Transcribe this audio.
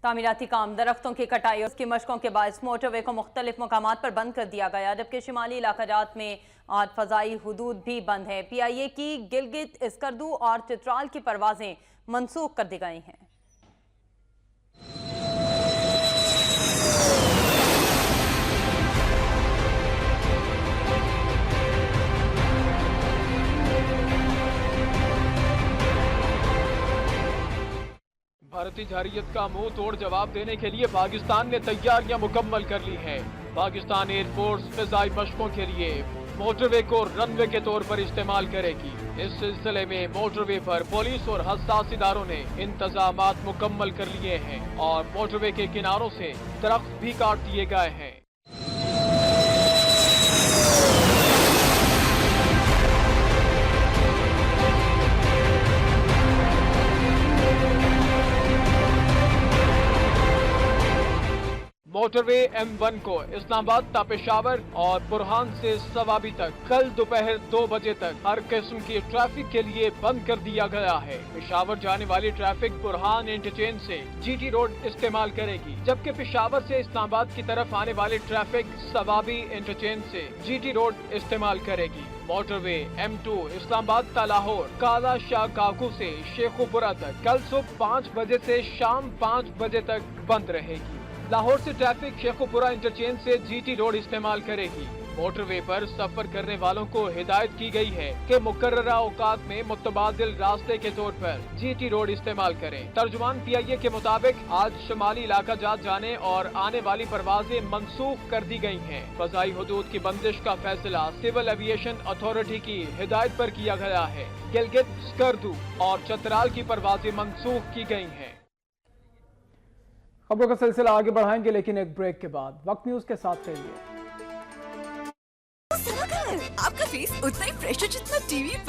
تعمیراتی کام، درختوں کی کٹائی اور اس کی مشقوں کے باعث موٹر وے کو مختلف مقامات پر بند کر دیا گیا، جبکہ شمالی علاقہ جات میں آج فضائی حدود بھی بند ہے۔ پی آئی اے کی گلگت، اسکردو اور چترال کی پروازیں منسوخ کر دی گئی ہیں۔ بھارتی جارحیت کا منہ توڑ جواب دینے کے لیے پاکستان نے تیاریاں مکمل کر لی ہیں۔ پاکستان ایئر فورس فضائی مشقوں کے لیے موٹر وے کو رن وے کے طور پر استعمال کرے گی۔ اس سلسلے میں موٹر وے پر پولیس اور حساس اداروں نے انتظامات مکمل کر لیے ہیں اور موٹر وے کے کناروں سے درخت بھی کاٹ دیے گئے ہیں۔ موٹر وے M1 کو اسلام آباد تا پشاور اور برہان سے سوابی تک کل دوپہر 2 بجے تک ہر قسم کی ٹریفک کے لیے بند کر دیا گیا ہے۔ پشاور جانے والی ٹریفک برہان انٹرچینج سے جی ٹی روڈ استعمال کرے گی، جبکہ پشاور سے اسلام آباد کی طرف آنے والی ٹریفک سوابی انٹرچینج سے جی ٹی روڈ استعمال کرے گی۔ موٹر وے M2 اسلام آباد تا لاہور کالا شاہ کاکو سے شیخوپورہ تک کل صبح 5 بجے سے شام 5 بجے تک بند رہے گی۔ لاہور سے ٹریفک شیخوپورہ انٹرچینج سے جی ٹی روڈ استعمال کرے گی۔ موٹر وے پر سفر کرنے والوں کو ہدایت کی گئی ہے کہ مقررہ اوقات میں متبادل راستے کے طور پر جی ٹی روڈ استعمال کریں۔ ترجمان پی آئی اے کے مطابق آج شمالی علاقہ جات جانے اور آنے والی پروازیں منسوخ کر دی گئی ہیں۔ فضائی حدود کی بندش کا فیصلہ سول ایویشن اتھارٹی کی ہدایت پر کیا گیا ہے۔ گلگت، اسکردو اور چترال کی پروازیں منسوخ کی گئی ہیں۔ خبروں کا سلسلہ آگے بڑھائیں گے لیکن ایک بریک کے بعد۔ وقت نیوز کے ساتھ رہیے۔ آپ کا فیس اتنا ہی فریش ہے جتنا ٹی وی پر